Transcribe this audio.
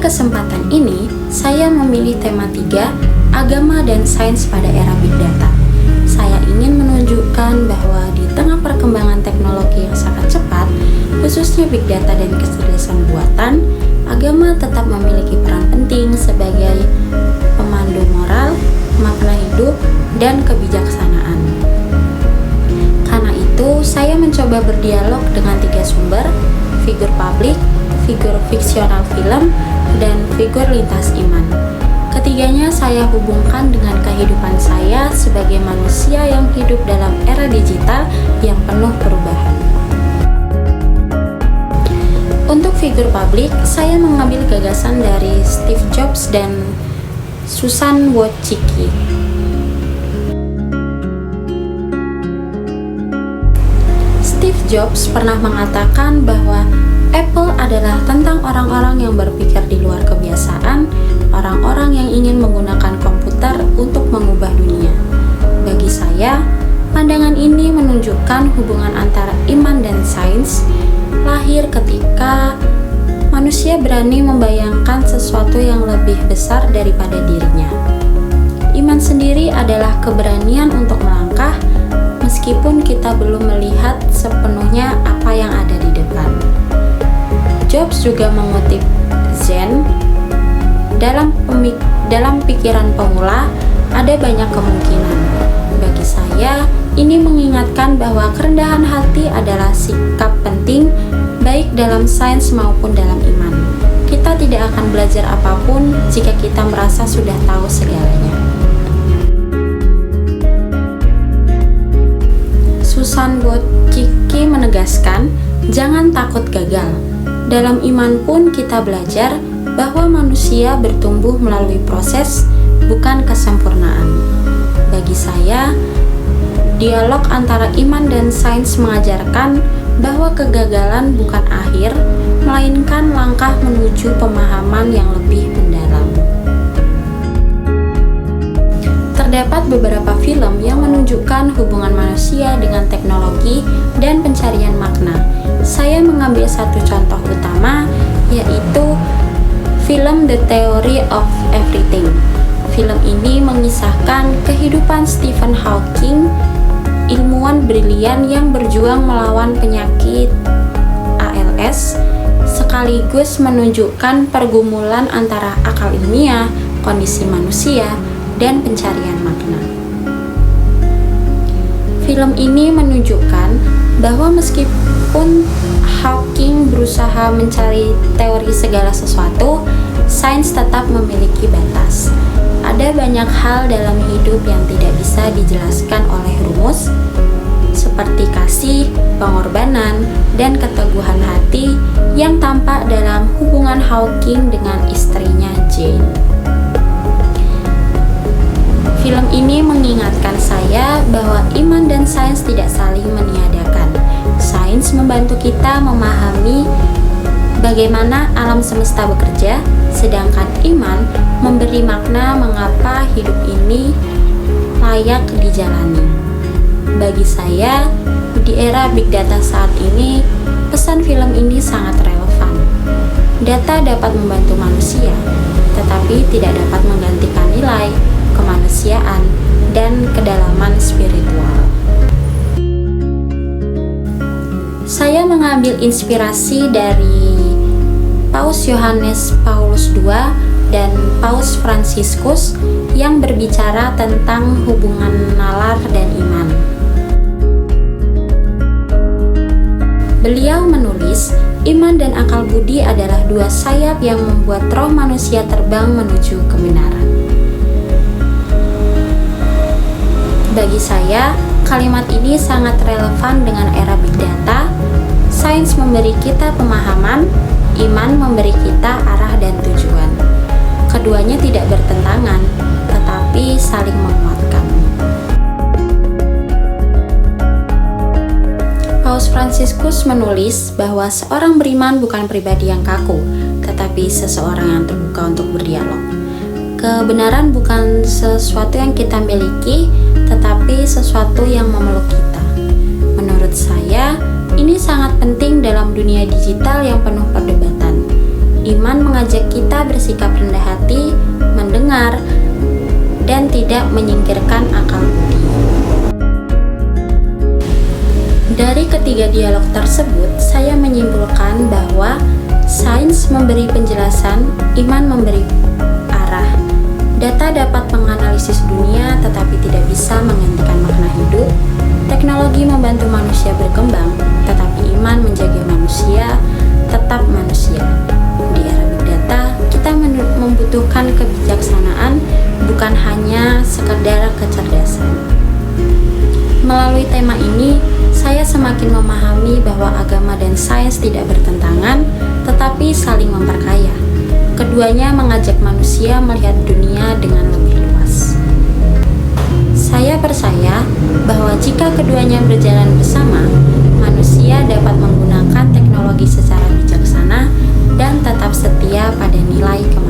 kesempatan ini, saya memilih tema 3, agama dan sains pada era Big Data. Saya ingin menunjukkan bahwa di tengah perkembangan teknologi yang sangat cepat, khususnya Big Data dan kecerdasan buatan, agama tetap memiliki peran penting sebagai pemandu moral, makna hidup, dan kebijaksanaan. Karena itu, saya mencoba berdialog dengan 3 sumber, figur publik, figur fiksional film, dan figur lintas iman. Ketiganya saya hubungkan dengan kehidupan saya sebagai manusia yang hidup dalam era digital yang penuh perubahan. Untuk figur publik, saya mengambil gagasan dari Steve Jobs dan Susan Wojcicki. Steve Jobs pernah mengatakan bahwa Apple adalah tentang orang-orang yang berpikir di luar kebiasaan, orang-orang yang ingin menggunakan komputer untuk mengubah dunia. Bagi saya, pandangan ini menunjukkan hubungan antara iman dan sains lahir ketika manusia berani membayangkan sesuatu yang lebih besar daripada dirinya. Iman sendiri adalah keberanian untuk melangkah meskipun kita belum melihat sepenuhnya apa yang ada di depan. Jobs juga mengutip Zen, dalam pikiran pemula ada banyak kemungkinan. Bagi saya, ini mengingatkan bahwa kerendahan hati adalah sikap penting baik dalam sains maupun dalam iman. Kita tidak akan belajar apapun jika kita merasa sudah tahu segalanya. Susan Wojcicki menegaskan, jangan takut gagal. Dalam iman pun kita belajar bahwa manusia bertumbuh melalui proses, bukan kesempurnaan. Bagi saya, dialog antara iman dan sains mengajarkan bahwa kegagalan bukan akhir, melainkan langkah menuju pemahaman yang lebih mendalam. Terdapat beberapa film yang menunjukkan hubungan manusia dengan teknologi dan pencarian makna. Saya mengambil satu contoh utama, yaitu film The Theory of Everything. Film ini mengisahkan kehidupan Stephen Hawking, ilmuwan brilian yang berjuang melawan penyakit ALS, sekaligus menunjukkan pergumulan antara akal ilmiah, kondisi manusia, dan pencarian makna. Film ini menunjukkan bahwa meskipun Hawking berusaha mencari teori segala sesuatu, sains tetap memiliki batas. Ada banyak hal dalam hidup yang tidak bisa dijelaskan oleh rumus, seperti kasih, pengorbanan, dan keteguhan hati yang tampak dalam hubungan Hawking dengan istrinya Jane. Film ini mengingatkan saya bahwa iman dan sains tidak saling meniadakan. Sains membantu kita memahami bagaimana alam semesta bekerja, sedangkan iman memberi makna mengapa hidup ini layak dijalani. Bagi saya, di era Big Data saat ini, pesan film ini sangat relevan. Data dapat membantu manusia, tetapi tidak dapat menggantikan nilai, kemanusiaan, dan kedalaman spiritual. Saya mengambil inspirasi dari Paus Yohanes Paulus II dan Paus Fransiskus yang berbicara tentang hubungan nalar dan iman. Beliau menulis, iman dan akal budi adalah dua sayap yang membuat roh manusia terbang menuju kebenaran. Bagi saya, kalimat ini sangat relevan dengan era Big Data. Sains memberi kita pemahaman, iman memberi kita arah dan tujuan. Keduanya tidak bertentangan, tetapi saling menguatkan. Paus Fransiskus menulis bahwa seorang beriman bukan pribadi yang kaku, tetapi seseorang yang terbuka untuk berdialog. Kebenaran bukan sesuatu yang kita miliki, tetapi sesuatu yang memeluk kita. Menurut saya, ini sangat penting dalam dunia digital yang penuh perdebatan. Iman mengajak kita bersikap rendah hati, mendengar, dan tidak menyingkirkan akal budi. Dari ketiga dialog tersebut, saya menyimpulkan bahwa sains memberi penjelasan, iman memberi arah. Data dapat menganalisis dunia tetapi tidak bisa menggantikan makna hidup. Teknologi membantu manusia berkembang, tetapi iman menjaga manusia tetap manusia. Di era Big Data, kita membutuhkan kebijaksanaan, bukan hanya sekedar kecerdasan. Melalui tema ini, saya semakin memahami bahwa agama dan sains tidak bertentangan, tetapi saling memperkaya. Keduanya mengajak manusia melihat dunia dengan lebih luas. Saya percaya bahwa jika keduanya berjalan bersama, manusia dapat menggunakan teknologi secara bijaksana dan tetap setia pada nilai kemanusiaan.